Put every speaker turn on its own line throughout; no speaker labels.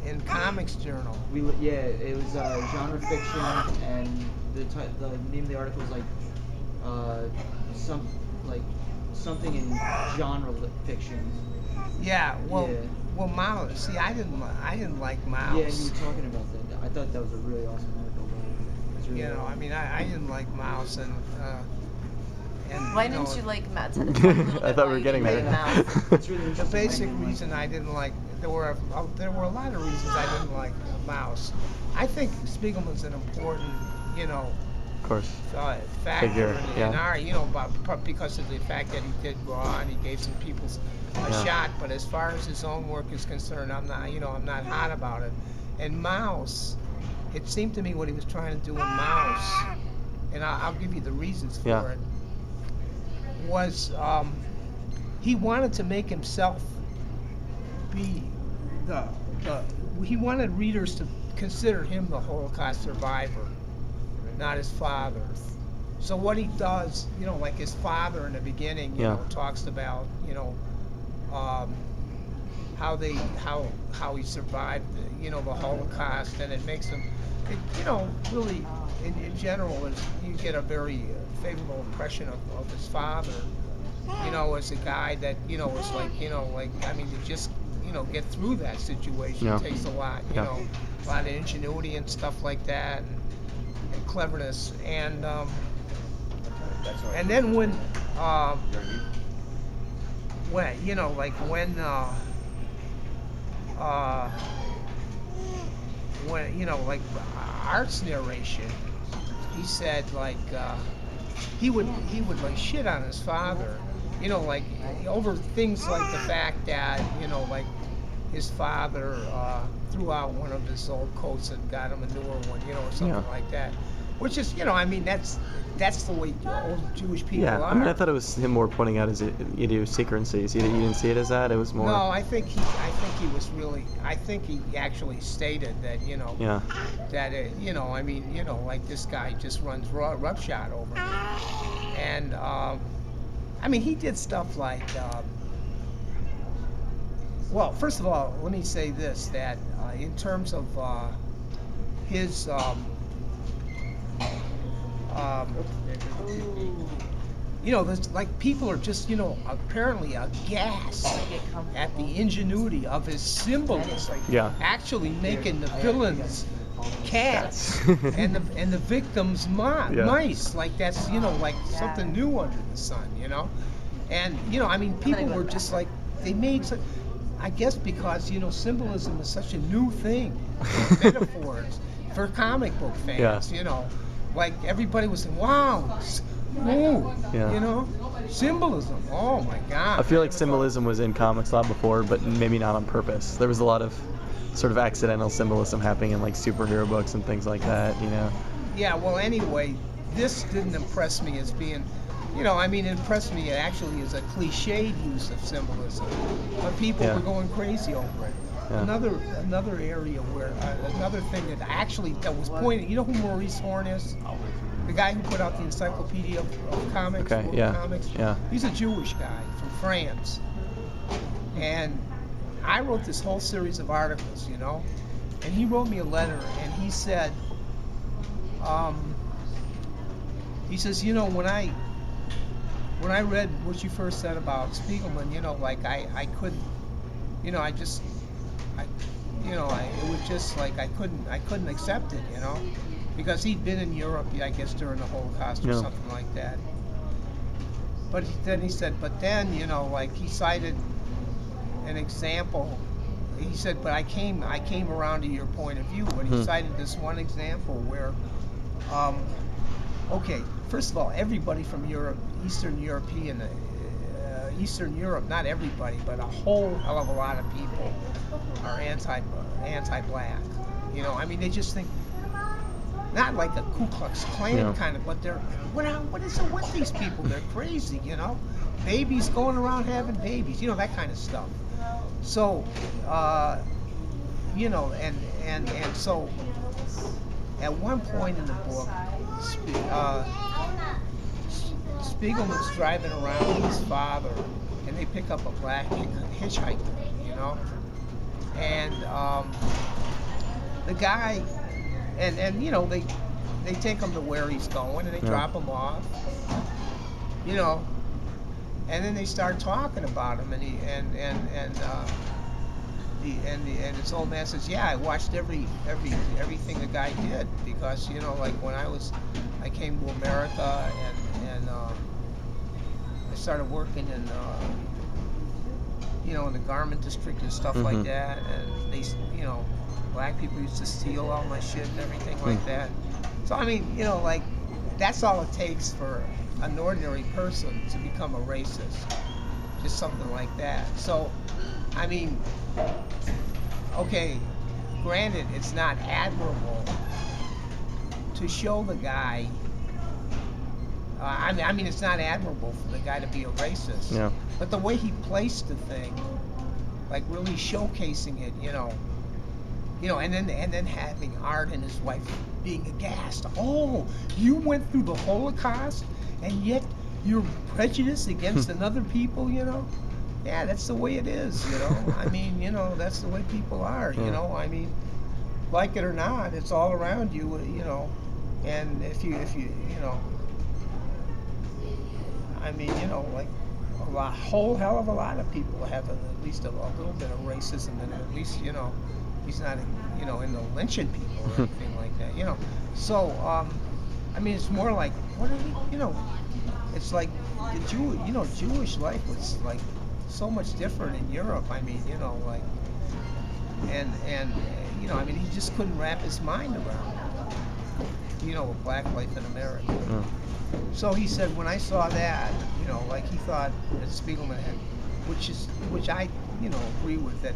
in Comics Journal.
Yeah, it was genre fiction, and the name of the article was like some like something in genre fiction.
Yeah, well,
Yeah.
well, Mouse. See, I didn't like Mouse.
Yeah, and you were talking about that. I thought that was a really awesome article. It was really
You know, I mean, I didn't like Mouse, and
why
you know,
didn't you like Matt? Tell us a little bit
I thought we
why
were
you
getting
didn't
there.
like Mouse.
It's really
the
interesting.
basic reason I didn't like there were a lot of reasons I didn't like Mouse. I think Spiegelman's an important, you know,
Of course.
factor
Figure,
in
yeah.
art, you know, because of the fact that he did Raw and he gave some people a
Yeah.
shot. But as far as his own work is concerned, I'm not hot about it. And Mouse, it seemed to me what he was trying to do in Mouse, and I'll give you the reasons for
Yeah.
it, was he wanted to make himself be he wanted readers to consider him the Holocaust survivor, not his father. So what he does, you know, like his father in the beginning, you
Yeah.
know, talks about, you know, how he survived, you know, the Holocaust, and it makes him, you know, really, in general, you get a very favorable impression of his father, you know, as a guy that, you know, was like, you know, like, I mean, to just, you know, get through that situation
Yeah.
takes a lot, you
Yeah.
know, a lot of ingenuity and stuff like that, and cleverness, and then when you know, like when you know, like Art's narration, he said like he would like shit on his father, you know, like over things like the fact that, you know, like his father threw out one of his old coats and got him a newer one, you know, or something
Yeah.
like that. Which is, you know, I mean, that's the way old Jewish people
Yeah,
are.
I mean, I thought it was him more pointing out his idiosyncrasies. You didn't see it as that. It was more.
No, I think he was really. I think he actually stated that, you know,
Yeah.
that you know, I mean, you know, like this guy just runs roughshod over me, and I mean, he did stuff like. Well, first of all, let me say this: that in terms of his. You know, like people are just, you know, apparently aghast at the ingenuity of his symbolism.
Yeah.
Actually making the villains cats and the victims
Yeah.
mice. Like that's, you know, like something new under the sun, you know. And you know, I mean, people were just like they made such. I guess because, you know, symbolism is such a new thing, metaphors for comic book fans,
Yeah.
you know. Like everybody was saying, wow, ooh,
Yeah.
you know, symbolism. Oh my God.
I feel like symbolism was in comics a lot before, but maybe not on purpose. There was a lot of sort of accidental symbolism happening in like superhero books and things like that, you know.
Yeah, well, anyway, this didn't impress me as being, you know, I mean, it impressed me actually as a cliched use of symbolism, but people
Yeah.
were going crazy over it.
Yeah.
Another area where another thing that was pointed. You know who Maurice Horn is? The guy who put out the Encyclopedia of Comics.
Okay,
World
yeah,
Comics.
yeah.
He's a Jewish guy from France, and I wrote this whole series of articles, you know, and he wrote me a letter, and he said, he says, you know, when I read what you first said about Spiegelman, you know, like I couldn't, you know, it was just like I couldn't accept it, you know, because he'd been in Europe, I guess, during the Holocaust or
Yeah.
something like that. But then he said, but then, you know, like he cited an example. He said, but I came around to your point of view, but he cited this one example where, okay, first of all, everybody from Europe, Eastern Europe, not everybody, but a whole hell of a lot of people are anti-black. You know, I mean, they just think, not like a Ku Klux Klan kind of, but they're, what is it with these people? They're crazy, you know? Babies going around having babies, you know, that kind of stuff. So, you know, and so, at one point in the book, Spiegelman's driving around with his father, and they pick up a black hitchhiker, you know, and the guy, and you know, they take him to where he's going, and they drop him off, you know, and then they start talking about him, and and his old man says, yeah, I watched everything the guy did, because, you know, like when I came to America, and I started working in you know, in the garment district and stuff like that, and they, you know, black people used to steal all my shit and everything like that. So I mean, you know, like, that's all it takes for an ordinary person to become a racist, just something like that. So I mean, okay, granted, it's not admirable to show the guy. I mean, it's not admirable for the guy to be a racist.
Yeah.
But the way he placed the thing, like really showcasing it, you know, and then having Art and his wife being aghast. Oh, you went through the Holocaust, and yet you're prejudiced against another people, you know? Yeah, that's the way it is, you know? I mean, you know, that's the way people are, you know? I mean, like it or not, it's all around you, you know? And if you know, I mean, you know, like whole hell of a lot of people have at least a little bit of racism, and at least, you know, he's not, you know, into lynching people or anything like that, you know. So, I mean, it's more like, what are we, you know, it's like Jewish life was like so much different in Europe. I mean, you know, like, and you know, I mean, he just couldn't wrap his mind around, you know, black life in America. So he said, when I saw that, you know, like, he thought that Spiegelman had, which I, you know, agree with, that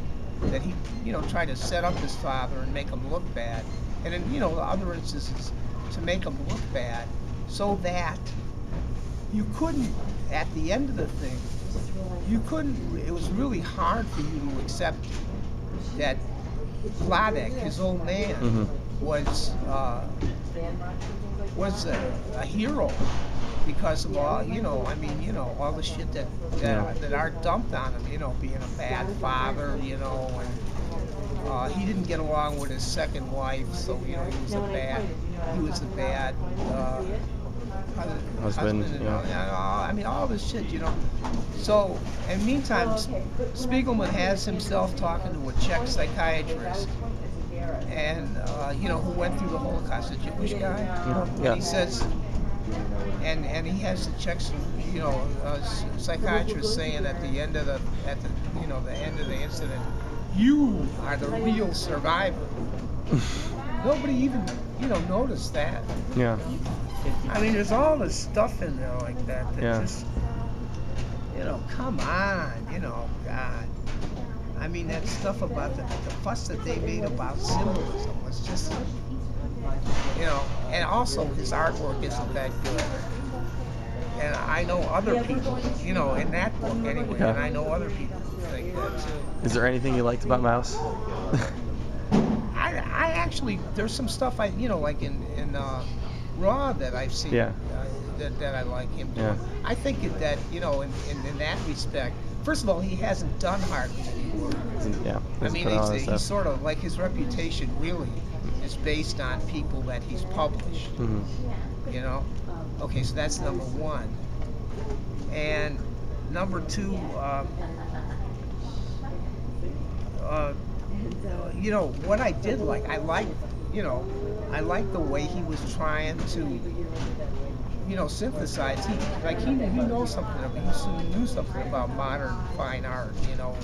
he, you know, tried to set up his father and make him look bad, and in, you know, other instances to make him look bad, so that you couldn't, at the end of the thing, it was really hard for you to accept that Vladek, his old man, was a hero because of all, you know, I mean, you know, all the shit that Art dumped on him, you know, being a bad father, you know, and he didn't get along with his second wife, so, you know, he was a bad husband, and all, I mean, all this shit, you know. So, and meantime, Spiegelman has himself talking to a Czech psychiatrist, and you know, who went through the Holocaust, a Jewish guy. And he says, and he has the Czech, you know, psychiatrist saying at the end of the end of the incident, you are the real survivor. Nobody even, you know, noticed that.
Yeah.
I mean, there's all this stuff in there like that just, you know, come on, you know, God. I mean, that stuff about the fuss that they made about symbolism was just, you know, and also his artwork isn't that good. And I know other people, you know, in that book anyway, and I know other people who think that too.
Is there anything you liked about Mouse?
I actually, there's some stuff you know, like in Raw that I've seen that I like him doing.
Yeah.
I think that, you know, in that respect, first of all, he hasn't done hardly any work. I mean, he's sort of, like, his reputation really is based on people that he's published. You know? Okay, so that's number one. And number two, you know, what I did like, I liked the way he was trying to, you know, synthesize. He knows something. He knew something about modern fine art, you know,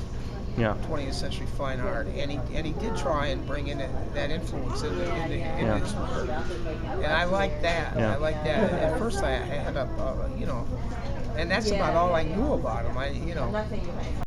20th century fine art, and he did try and bring in that influence in his work, and I like that. I like that. At first, I had you know, and that's about all I knew about him. You know.